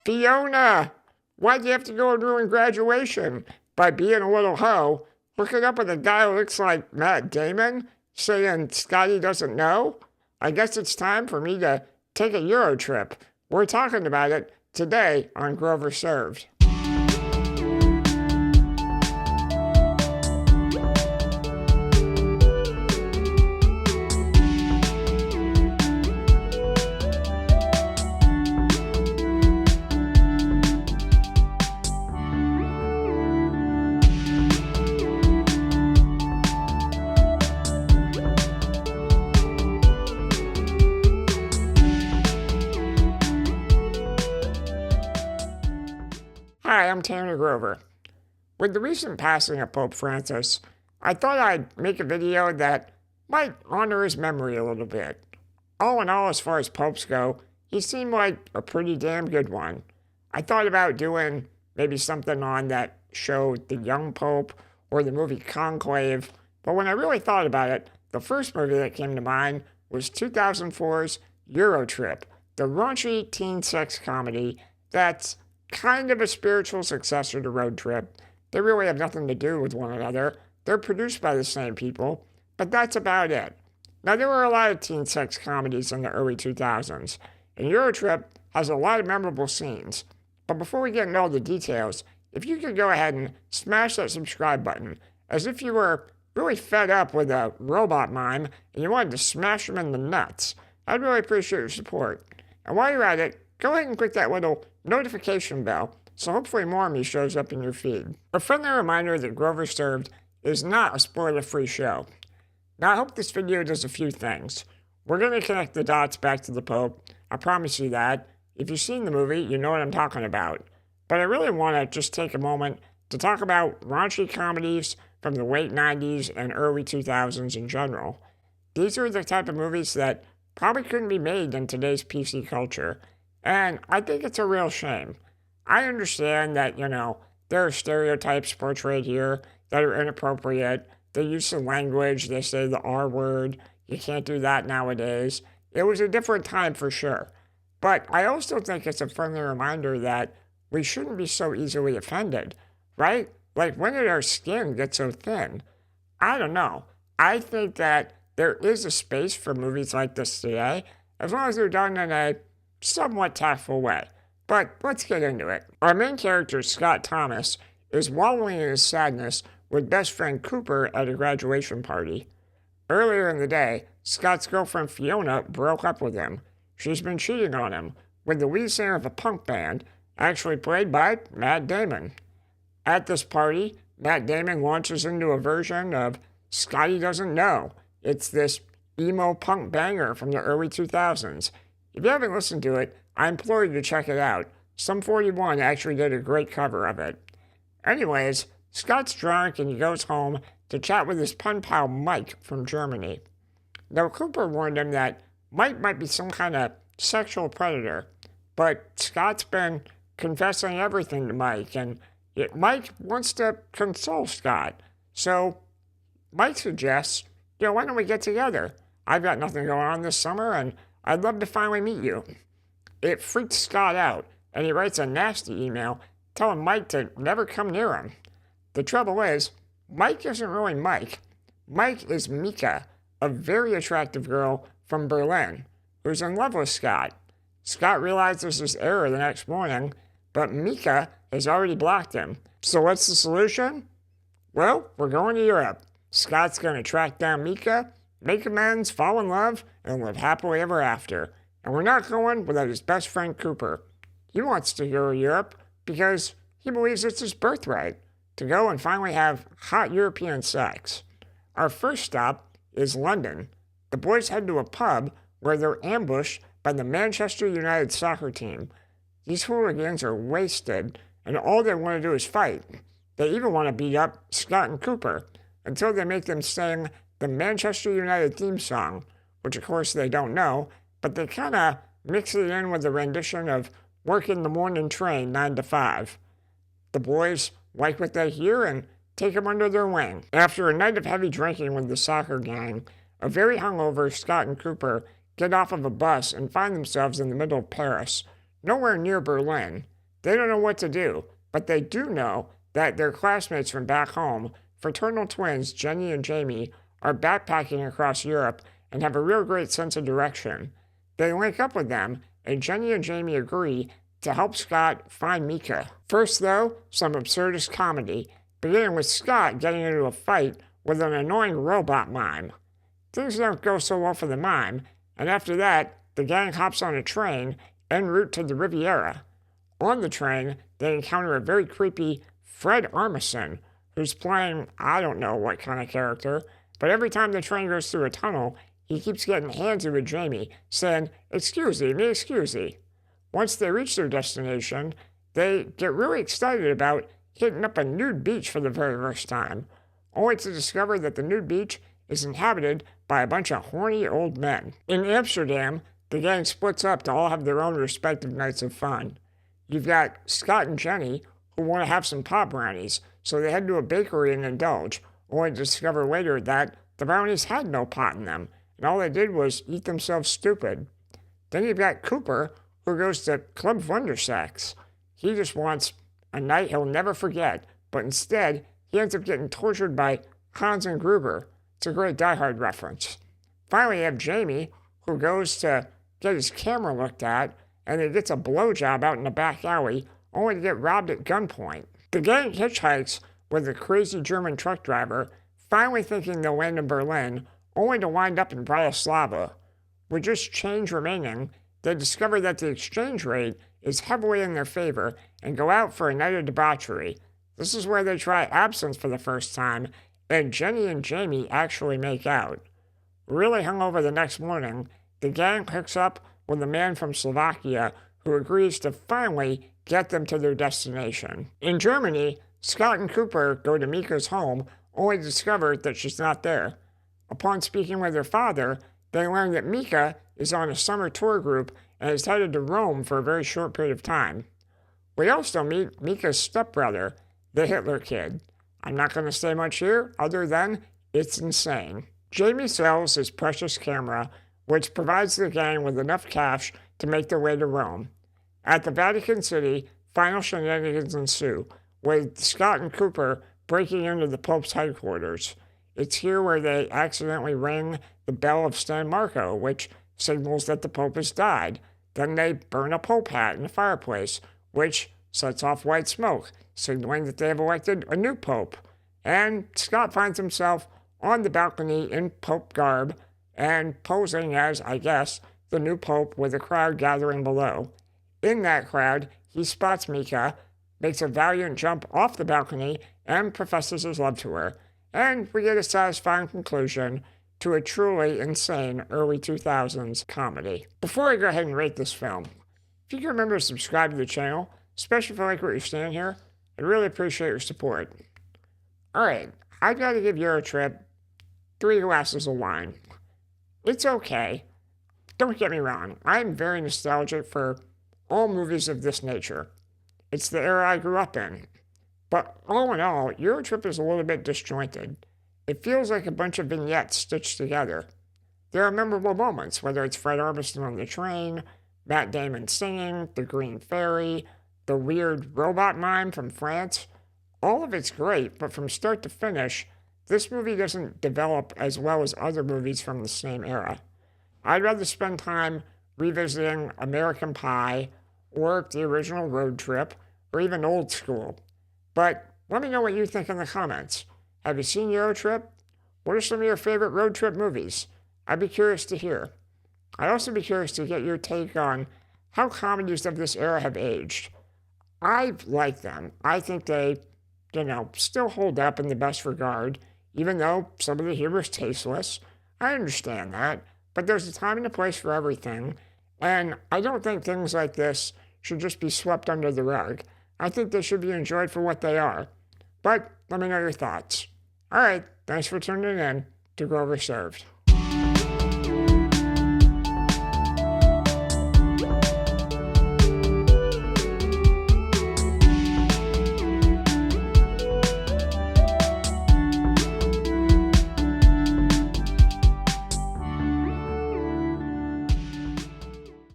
Fiona, why'd you have to go and ruin graduation by being a little hoe, hooking up with a guy who looks like Matt Damon, saying Scotty doesn't know? I guess it's time for me to take a EuroTrip. We're talking about it today on Groverserved. Hi, I'm Tanner Grover. With the recent passing of Pope Francis, I thought I'd make a video that might honor his memory a little bit. All in all, as far as popes go, he seemed like a pretty damn good one. I thought about doing maybe something on that show The Young Pope or the movie Conclave, but when I really thought about it, the first movie that came to mind was 2004's EuroTrip, the raunchy teen sex comedy that's kind of a spiritual successor to Road Trip. They really have nothing to do with one another. They're produced by the same people, but that's about it. Now, there were a lot of teen sex comedies in the early 2000s, and EuroTrip has a lot of memorable scenes. But before we get into all the details, if you could go ahead and smash that subscribe button, as if you were really fed up with a robot mime and you wanted to smash him in the nuts, I'd really appreciate your support. And while you're at it, go ahead and click that little notification bell, so hopefully more of me shows up in your feed. A friendly reminder that Groverserved is not a spoiler-free show. Now, I hope this video does a few things. We're going to connect the dots back to the Pope. I promise you that. If you've seen the movie, you know what I'm talking about. But I really want to just take a moment to talk about raunchy comedies from the late 90s and early 2000s in general. These are the type of movies that probably couldn't be made in today's PC culture. And I think it's a real shame. I understand that, there are stereotypes portrayed here that are inappropriate. They use the language, they say the R word. You can't do that nowadays. It was a different time for sure. But I also think it's a friendly reminder that we shouldn't be so easily offended, right? Like, when did our skin get so thin? I don't know. I think that there is a space for movies like this today, as long as they're done in a somewhat tactful way. But let's get into it. Our main character, Scott Thomas, is wallowing in his sadness with best friend Cooper at a graduation party. Earlier in the day, Scott's girlfriend Fiona broke up with him. She's been cheating on him with the lead singer of a punk band, actually played by Matt Damon. At this party, Matt Damon launches into a version of Scotty Doesn't Know. It's this emo punk banger from the early 2000s. If you haven't listened to it, I implore you to check it out. Sum 41 actually did a great cover of it. Anyways, Scott's drunk and he goes home to chat with his pen pal Mike from Germany. Now, Cooper warned him that Mike might be some kind of sexual predator, but Scott's been confessing everything to Mike, and Mike wants to console Scott. So Mike suggests, why don't we get together? I've got nothing going on this summer, and I'd love to finally meet you. It freaks Scott out, and he writes a nasty email telling Mike to never come near him. The trouble is, Mike isn't really Mike. Mike is Mika, a very attractive girl from Berlin, who's in love with Scott. Scott realizes his error the next morning, but Mika has already blocked him. So what's the solution? Well, we're going to Europe. Scott's going to track down Mika, make amends, fall in love, and live happily ever after. And we're not going without his best friend Cooper. He wants to go to Europe because he believes it's his birthright to go and finally have hot European sex. Our first stop is London. The boys head to a pub where they're ambushed by the Manchester United soccer team. These hooligans are wasted, and all they want to do is fight. They even want to beat up Scott and Cooper until they make them sing the Manchester United theme song, which of course they don't know, but they kind of mix it in with a rendition of Working the Morning Train 9 to 5. The boys like what they hear and take him under their wing. After a night of heavy drinking with the soccer gang, a very hungover Scott and Cooper get off of a bus and find themselves in the middle of Paris, nowhere near Berlin. They don't know what to do, but they do know that their classmates from back home, fraternal twins Jenny and Jamie, are backpacking across Europe and have a real great sense of direction. They link up with them, and Jenny and Jamie agree to help Scott find Mika. First, though, some absurdist comedy, beginning with Scott getting into a fight with an annoying robot mime. Things don't go so well for the mime, and after that, the gang hops on a train en route to the Riviera. On the train, they encounter a very creepy Fred Armisen, who's playing I don't know what kind of character, but every time the train goes through a tunnel, he keeps getting handsy with Jamie, saying, "Excuse me, excuse me." Once they reach their destination, they get really excited about hitting up a nude beach for the very first time, only to discover that the nude beach is inhabited by a bunch of horny old men. In Amsterdam, the gang splits up to all have their own respective nights of fun. You've got Scott and Jenny, who want to have some pop brownies, so they head to a bakery and indulge, only to discover later that the brownies had no pot in them, and all they did was eat themselves stupid. Then you've got Cooper, who goes to Club Wundersex. He just wants a night he'll never forget, but instead, he ends up getting tortured by Hans and Gruber. It's a great Die Hard reference. Finally, you have Jamie, who goes to get his camera looked at, and he gets a blowjob out in a back alley, only to get robbed at gunpoint. The gang hitchhikes with a crazy German truck driver, finally thinking they'll land in Berlin, only to wind up in Bratislava. With just change remaining, they discover that the exchange rate is heavily in their favor and go out for a night of debauchery. This is where they try absinthe for the first time, and Jenny and Jamie actually make out. Really hungover the next morning, the gang hooks up with a man from Slovakia who agrees to finally get them to their destination. In Germany, Scott and Cooper go to Mika's home, only to discover that she's not there. Upon speaking with her father, they learn that Mika is on a summer tour group and is headed to Rome for a very short period of time. We also meet Mika's stepbrother, the Hitler Kid. I'm not going to say much here, other than it's insane. Jamie sells his precious camera, which provides the gang with enough cash to make their way to Rome. At the Vatican City, final shenanigans ensue, with Scott and Cooper breaking into the Pope's headquarters. It's here where they accidentally ring the bell of San Marco, which signals that the Pope has died. Then they burn a Pope hat in the fireplace, which sets off white smoke, signaling that they have elected a new Pope. And Scott finds himself on the balcony in Pope garb and posing as, I guess, the new Pope with a crowd gathering below. In that crowd, he spots Mika, makes a valiant jump off the balcony, and professes his love to her. And we get a satisfying conclusion to a truly insane early 2000s comedy. Before I go ahead and rate this film, if you can remember to subscribe to the channel, especially if you like what you're seeing here, I'd really appreciate your support. Alright, I've got to give EuroTrip 3 glasses of wine. It's okay. Don't get me wrong, I'm very nostalgic for all movies of this nature. It's the era I grew up in. But all in all, EuroTrip is a little bit disjointed. It feels like a bunch of vignettes stitched together. There are memorable moments, whether it's Fred Armisen on the train, Matt Damon singing, the Green Fairy, the weird robot mime from France. All of it's great, but from start to finish, this movie doesn't develop as well as other movies from the same era. I'd rather spend time revisiting American Pie, or the original Road Trip, or even Old School. But let me know what you think in the comments. Have you seen EuroTrip? What are some of your favorite road trip movies? I'd be curious to hear. I'd also be curious to get your take on how comedies of this era have aged. I like them. I think they, still hold up in the best regard, even though some of the humor is tasteless. I understand that, but there's a time and a place for everything, and I don't think things like this should just be swept under the rug. I think they should be enjoyed for what they are. But let me know your thoughts. All right, thanks for tuning in to Groverserved.